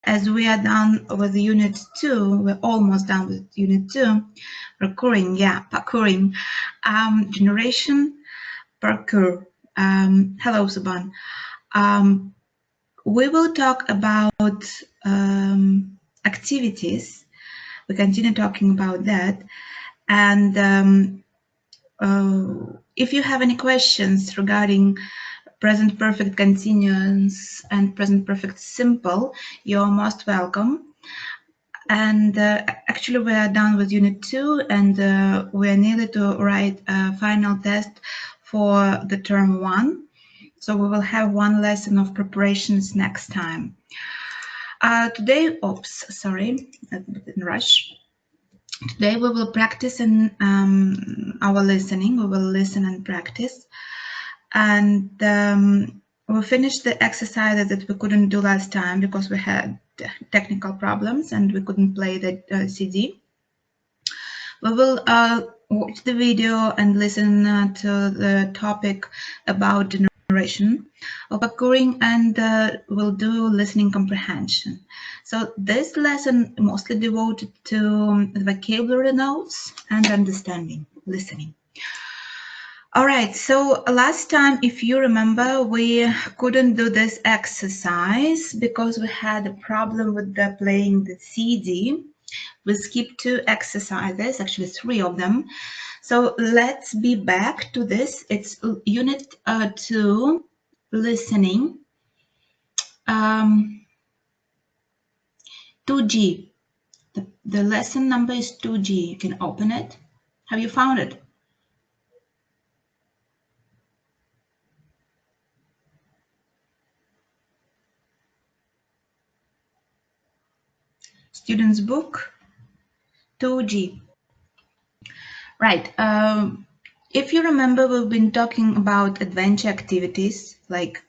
as we are done with Unit 2, we're almost done with Unit 2, parkouring, generation, parkour. Hello, Suban. We will talk about activities. We continue talking about that. And if you have any questions regarding present perfect continuous and present perfect simple, you're most welcome. And actually we are done with Unit 2, and we are nearly to write a final test for the term 1. So we will have one lesson of preparations next time. Today, sorry, a bit in rush. Today we will practice in our listening. We will listen and practice. And we'll finish the exercises that we couldn't do last time because we had technical problems and we couldn't play the CD. We will watch the video and listen to the topic about generation of parkouring, and we'll do listening comprehension. So this lesson mostly devoted to the vocabulary notes and understanding, listening. All right, so last time, if you remember, we couldn't do this exercise because we had a problem with playing the CD. We skipped 2 exercises, actually 3 of them. So let's be back to this. It's Unit 2, listening. 2G. The lesson number is 2G. You can open it. Have you found it? Student's book, 2G. Right. If you remember, we've been talking about adventure activities like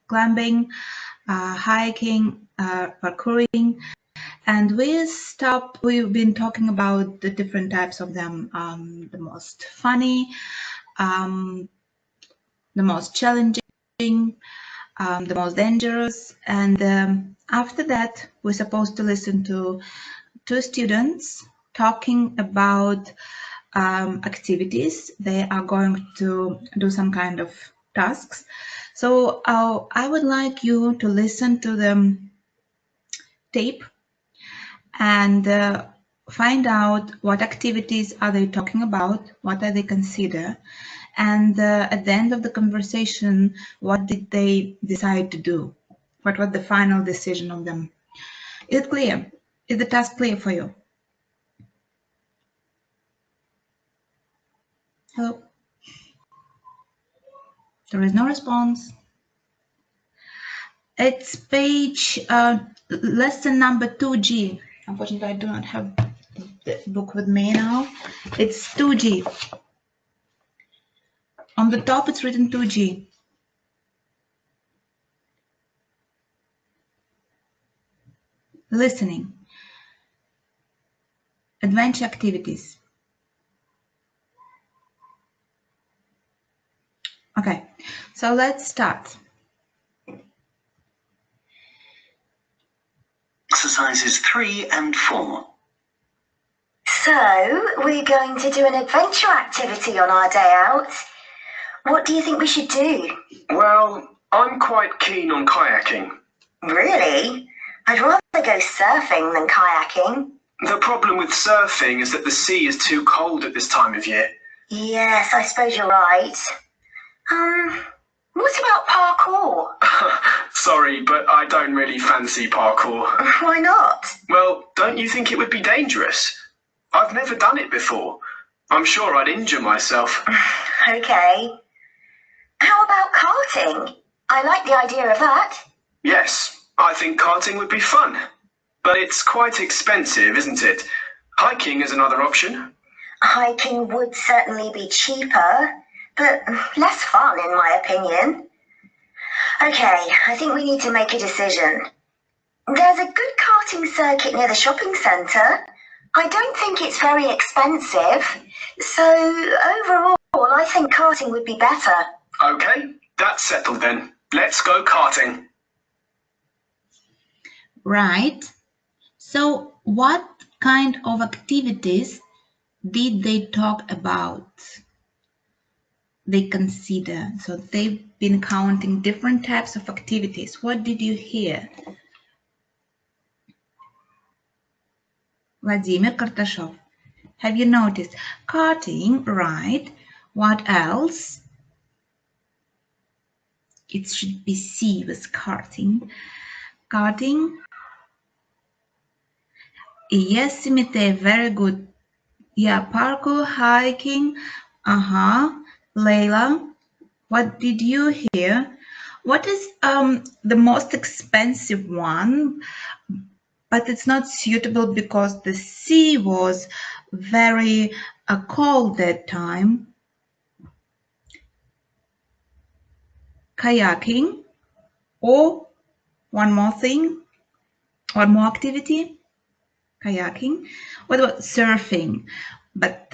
climbing, hiking, parkouring, and we've been talking about the different types of them, the most funny, the most challenging, the most dangerous, and after that we're supposed to listen to 2 students talking about activities. They are going to do some kind of tasks. So I would like you to listen to the tape and find out what activities are they talking about, what are they consider, and at the end of the conversation, what did they decide to do? What was the final decision of them? Is it clear? Is the task clear for you? Hello? There is no response. It's page lesson number 2G. Unfortunately, I do not have the book with me now. It's 2G. On the top, it's written 2G. Listening. Adventure activities. Okay, so let's start. Exercises 3 and 4. So, we're going to do an adventure activity on our day out. What do you think we should do? Well, I'm quite keen on kayaking. Really? I'd rather go surfing than kayaking. The problem with surfing is that the sea is too cold at this time of year. Yes, I suppose you're right. What about parkour? Sorry, but I don't really fancy parkour. Why not? Well, don't you think it would be dangerous? I've never done it before. I'm sure I'd injure myself. Okay. How about karting? I like the idea of that. Yes, I think karting would be fun. But it's quite expensive, isn't it? Hiking is another option. Hiking would certainly be cheaper, but less fun in my opinion. Okay, I think we need to make a decision. There's a good karting circuit near the shopping centre. I don't think it's very expensive, so overall I think karting would be better. Okay, that's settled then. Let's go karting. Right. So what kind of activities did they talk about? They consider. So they've been counting different types of activities. What did you hear? Vladimir Kartashov. Have you noticed? Karting, right. What else? It should be C with karting. Karting. Yes, Simite, very good. Yeah, parkour, hiking. Leila, what did you hear? What is the most expensive one? But it's not suitable because the sea was very cold that time. Kayaking, or one more thing, one more activity. Kayaking. What about surfing? But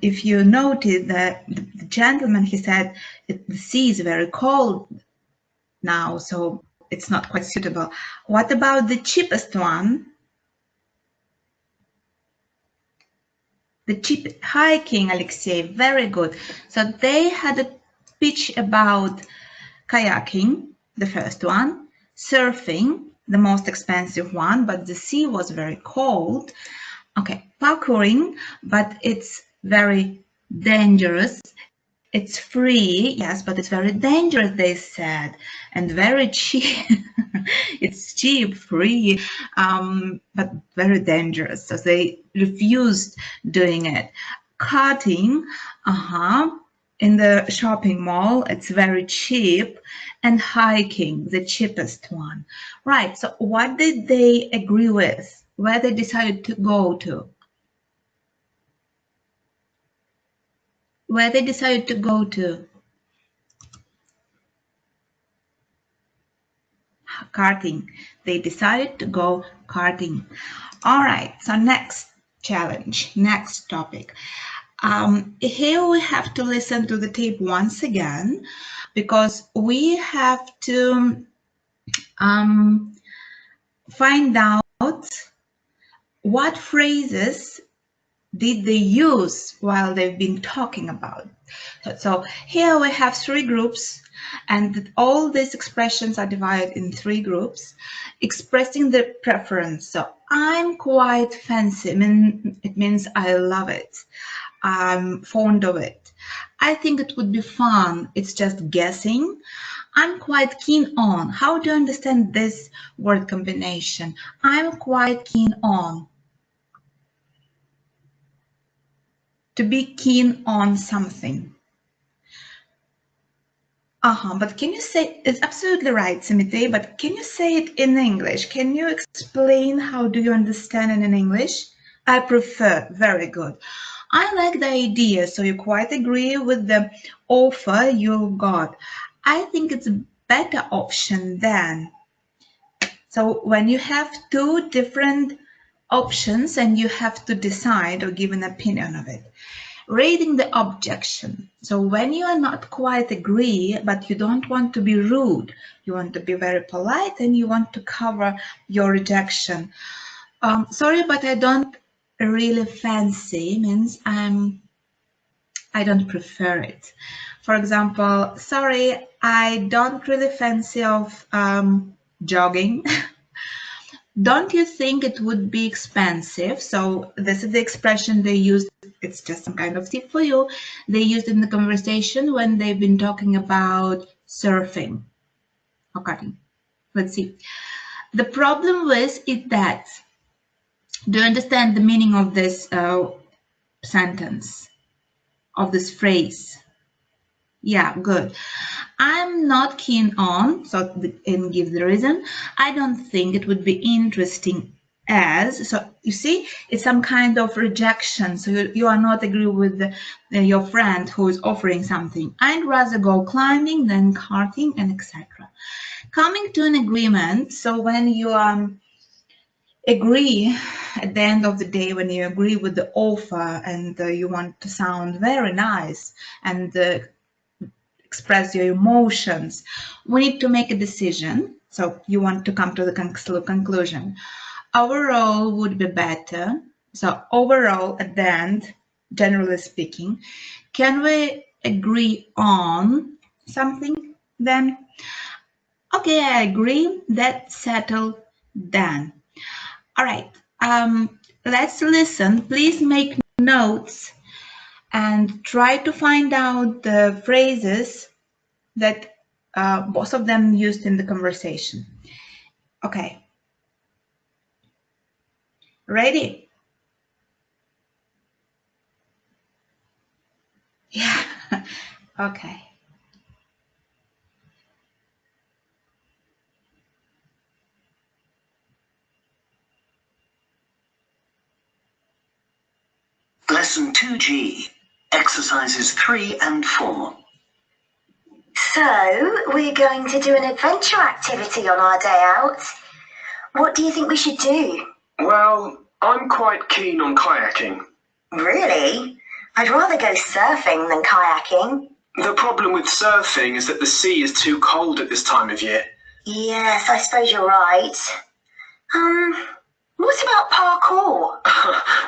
if you noted that the gentleman, he said the sea is very cold now, so it's not quite suitable. What about the cheapest one? The cheap hiking, Alexei, very good. So they had a pitch about kayaking, the first one, surfing, the most expensive one, but the sea was very cold. Okay, parkouring, but it's very dangerous. It's free, yes, but it's very dangerous, they said, and very cheap. It's cheap, free, but very dangerous. So they refused doing it. Karting, in the shopping mall, it's very cheap, and hiking, the cheapest one. Right, so what did they agree with? Where they decided to go to? Where they decided to go to? Karting. They decided to go karting. All right, so next challenge, next topic. Here we have to listen to the tape once again because we have to find out what phrases did they use while they've been talking about. So here we have three groups, and all these expressions are divided in three groups, expressing the preference. So I'm quite fancy. It means I love it. I'm fond of it. I think it would be fun. It's just guessing. I'm quite keen on. How do you understand this word combination? I'm quite keen on. To be keen on something. But can you say, it's absolutely right, Simite, but can you say it in English? Can you explain how do you understand it in English? I prefer, very good. I like the idea, so you quite agree with the offer you got. I think it's a better option than. So when you have two different options and you have to decide or give an opinion of it. Raising the objection. So when you are not quite agree, but you don't want to be rude, you want to be very polite and you want to cover your rejection. Sorry, but I don't really fancy, means I don't prefer it. For example, sorry, I don't really fancy of jogging. Don't you think it would be expensive? So this is the expression they used. It's just some kind of tip for you. They used in the conversation when they've been talking about surfing. Okay, let's see. The problem with it that, do you understand the meaning of this sentence, of this phrase? Yeah, good. I'm not keen on, and give the reason. I don't think it would be interesting as, so you see, it's some kind of rejection. So you are not agree with your friend who is offering something. I'd rather go climbing than karting and etc. Coming to an agreement, so when you agree at the end of the day, when you agree with the offer and you want to sound very nice and express your emotions, we need to make a decision. So you want to come to the conclusion. Overall would be better. So overall, at the end, generally speaking, can we agree on something then? Okay, I agree. That's settled then. All right. Let's listen. Please make notes and try to find out the phrases that both of them used in the conversation. Okay. Ready? Yeah. Okay. Lesson 2G, exercises 3 and 4. So, we're going to do an adventure activity on our day out. What do you think we should do? Well, I'm quite keen on kayaking. Really? I'd rather go surfing than kayaking. The problem with surfing is that the sea is too cold at this time of year. Yes, I suppose you're right. What about parkour?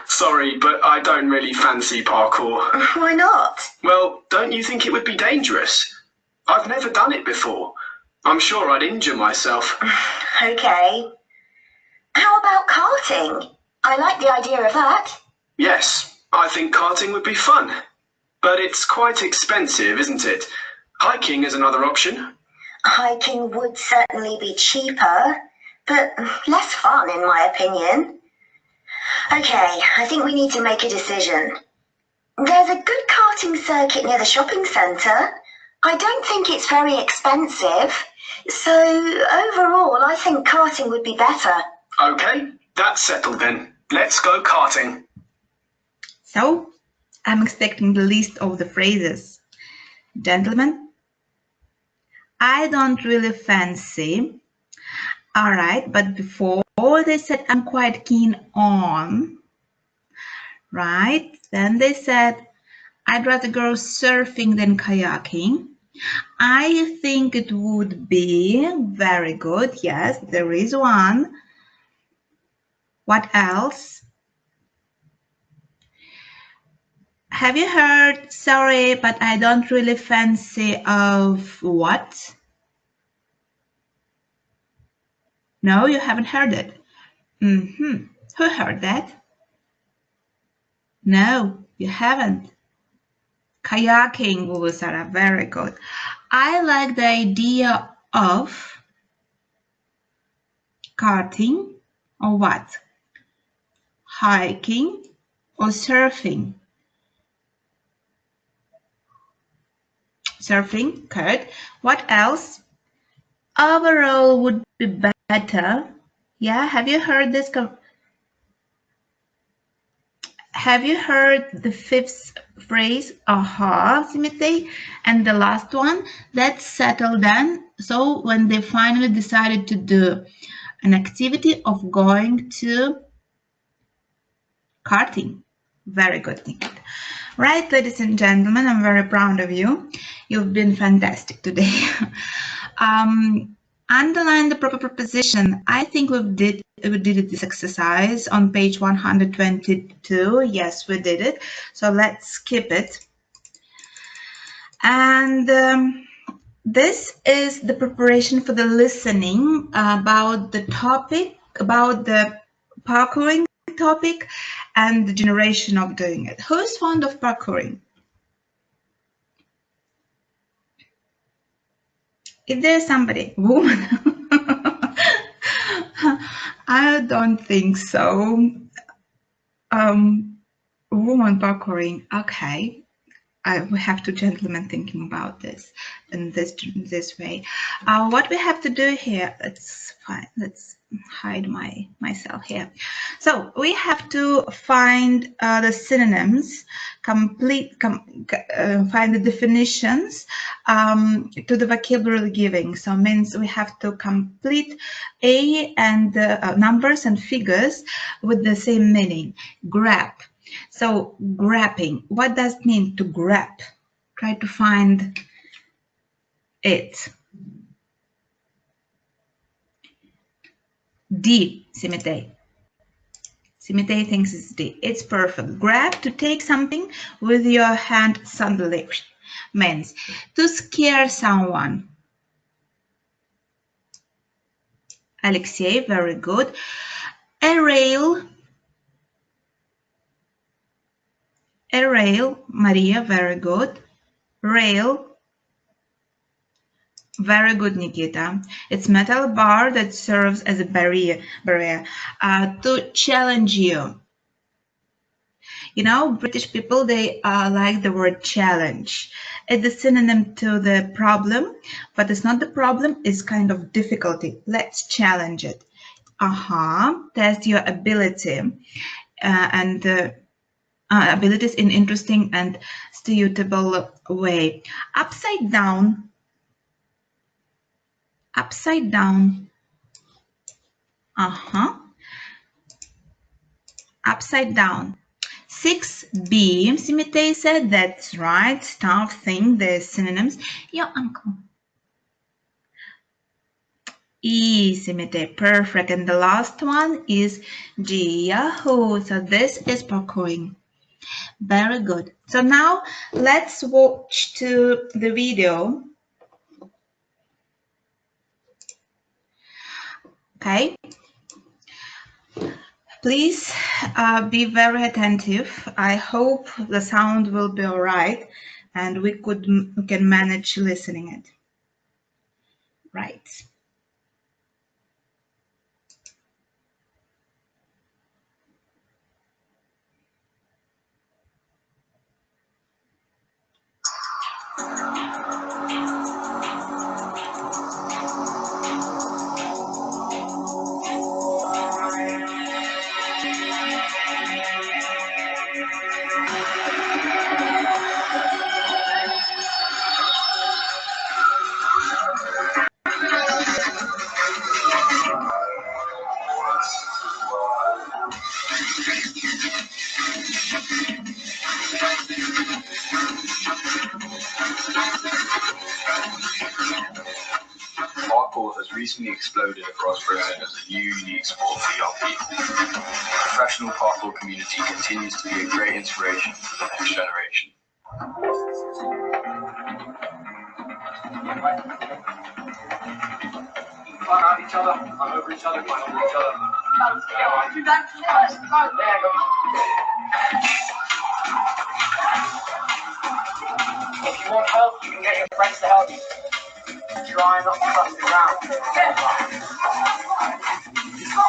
Sorry, but I don't really fancy parkour. Why not? Well, don't you think it would be dangerous? I've never done it before. I'm sure I'd injure myself. Okay. How about karting? I like the idea of that. Yes, I think karting would be fun. But it's quite expensive, isn't it? Hiking is another option. Hiking would certainly be cheaper, but less fun in my opinion. Okay, I think we need to make a decision. There's a good karting circuit near the shopping centre. I don't think it's very expensive, so overall I think karting would be better. Okay, that's settled then. Let's go karting. So, I'm expecting the list of the phrases. Gentlemen, I don't really fancy. All right, but before they said I'm quite keen on. Right, then they said I'd rather go surfing than kayaking. I think it would be very good. Yes, there is one. What else? Have you heard, sorry, but I don't really fancy of what? No, you haven't heard it. Who heard that? No, you haven't. Kayaking, Sarah, very good. I like the idea of karting or what? Hiking or surfing? Surfing, good. What else? Overall would be better. Yeah, have you heard this? Have you heard the fifth phrase? Aha, Simite. And the last one, that's settled then. So when they finally decided to do an activity of going to karting. Very good, Nikit. Right, ladies and gentlemen, I'm very proud of you. You've been fantastic today. Underline the proper preposition. I think we did this exercise on page 122. Yes, we did it. So let's skip it. And this is the preparation for the listening about the topic, about the parkouring topic and the generation of doing it. Who is fond of parkouring? If there's somebody, woman, I don't think so. Woman parkouring, okay. We have two gentlemen thinking about this in this way. What we have to do here, let's hide myself here. So we have to find the synonyms, find the definitions to the vocabulary giving. So means we have to complete A and numbers and figures with the same meaning. Grab. So grabbing, what does it mean to grab? Try to find it. D, Simitei. Simitei thinks it's D. It's perfect. Grab, to take something with your hand suddenly, means to scare someone. Alexei, very good. A rail, Maria, very good. Rail, very good, Nikita. It's metal bar that serves as a barrier to challenge you. You know, British people, they like the word challenge. It's a synonym to the problem, but it's not the problem, it's kind of difficulty. Let's challenge it. Test your ability and abilities in interesting and suitable way. Upside down. Upside down. Upside down. 6B, Simitei said, that's right. Stuff, thing, the synonyms. Your uncle. E, Simitei, perfect. And the last one is G, Yahoo. So this is parkouring. Very good. So now let's watch to the video. Okay. Please be very attentive. I hope the sound will be all right and we can manage listening it. Right. Parkour has recently exploded across Britain as a new unique sport for young people. The professional parkour community continues to be a great inspiration for the next generation. Fun at each other, fun over each other, fun over each other. If you want help, you can get your friends to help you. Try not to touch the ground.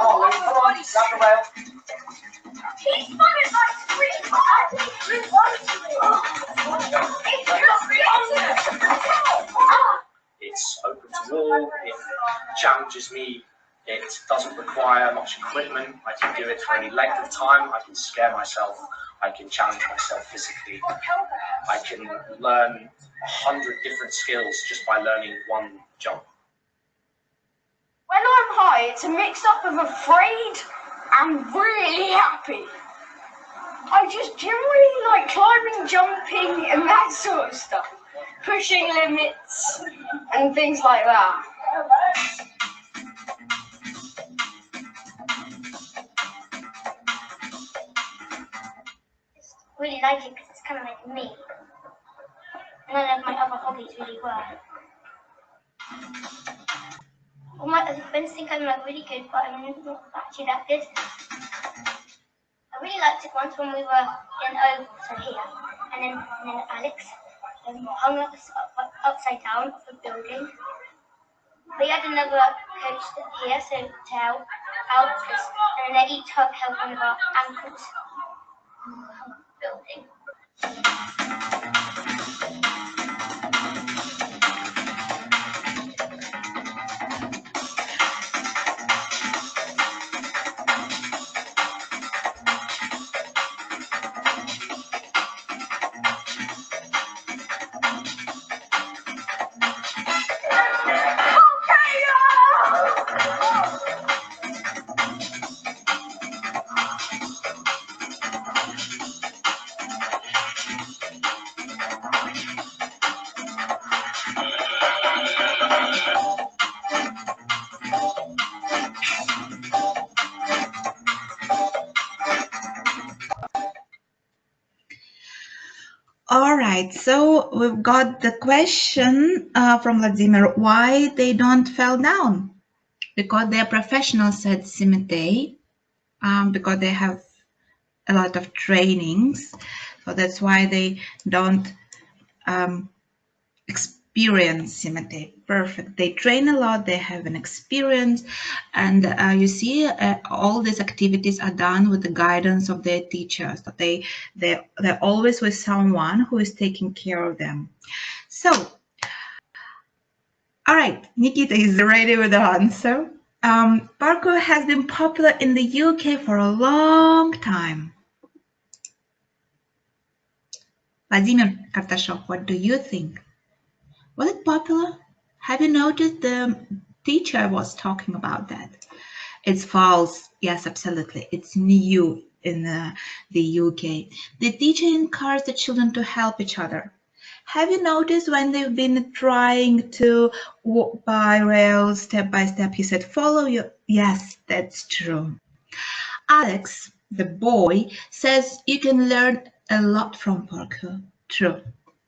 Oh, Luke, come on, grab the rail. It's open to all, it challenges me, it doesn't require much equipment, I can do it for any length of time, I can scare myself, I can challenge myself physically, I can learn 100 different skills just by learning one jump. When I'm high, it's a mix-up of afraid and really happy. I just generally like climbing, jumping and that sort of stuff. Pushing limits and things like that. I really like it because it's kind of like me. None of my other hobbies really were. All my other friends think I'm like really good, but I'm not actually that good. I really liked it once when we were in so here, and then Alex hung us upside down off a building. We had another coach here, so to help out us, and they each held one of our ankles on the building. right, so we've got the question from Vladimir, why they don't fall down? Because they are professionals, said Simitei, because they have a lot of trainings, so that's why they don't experience Simitei. Perfect. They train a lot, they have an experience, and you see all these activities are done with the guidance of their teachers. So they're always with someone who is taking care of them. So, all right, Nikita is ready with the answer. Parkour has been popular in the UK for a long time. Vladimir Kartashov, what do you think? Was it popular? Have you noticed the teacher was talking about that? It's false. Yes, absolutely. It's new in the UK. The teacher encouraged the children to help each other. Have you noticed when they've been trying to walk by rails step by step, he said, follow you? Yes, that's true. Alex, the boy, says you can learn a lot from parkour. True.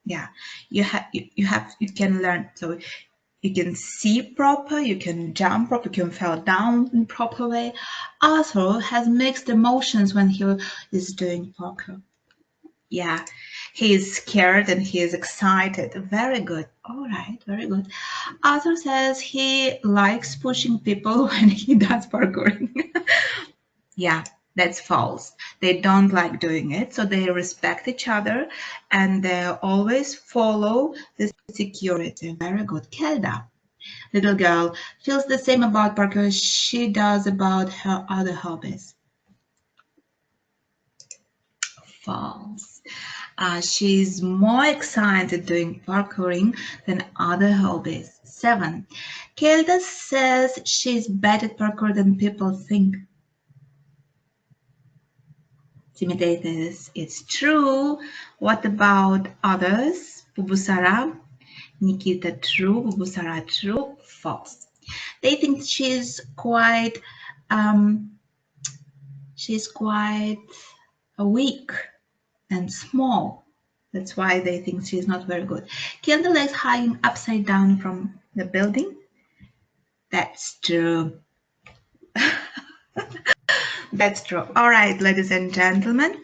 Yeah, you can learn, so you can see proper, you can jump proper, you can fall down in proper way. Arthur has mixed emotions when he is doing parkour. Yeah, he is scared and he is excited. Very good. All right, very good. Arthur says he likes pushing people when he does parkouring. Yeah, that's false. They don't like doing it, so they respect each other and they always follow the security. Very good. Kelda, little girl, feels the same about parkour as she does about her other hobbies. False. She's more excited doing parkouring than other hobbies. 7. Kelda says she's better at parkour than people think. Timidates, it's true. What about others? Bubusara, Nikita, true. Bubusara, true. False. They think she's quite weak and small. That's why they think she's not very good. Kill the legs hanging upside down from the building. That's true. That's true. All right, ladies and gentlemen.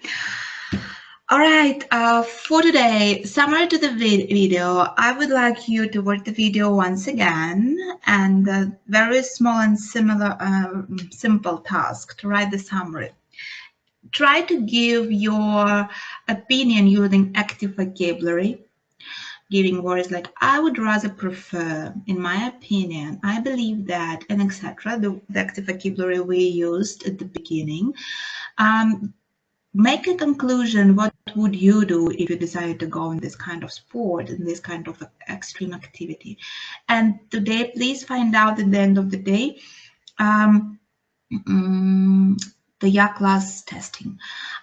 All right, for today, summary to the video, I would like you to watch the video once again, and a very small and simple task to write the summary. Try to give your opinion using active vocabulary, giving words like I would rather prefer, in my opinion, I believe that, and etc. The active vocabulary we used at the beginning. Make a conclusion. What would you do if you decided to go in this kind of sport, in this kind of extreme activity? And today, please find out at the end of the day the class testing.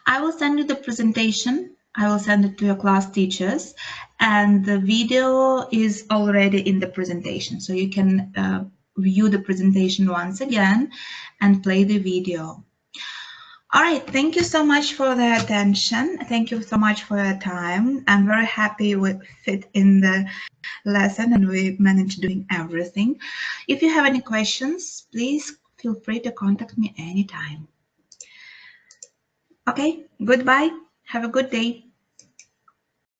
I will send you the presentation. I will send it to your class teachers, and the video is already in the presentation, so you can view the presentation once again and play the video. All right, thank you so much for the attention. Thank you so much for your time. I'm very happy we fit in the lesson and we managed doing everything. If you have any questions, please feel free to contact me anytime. Okay, goodbye. Have a good day.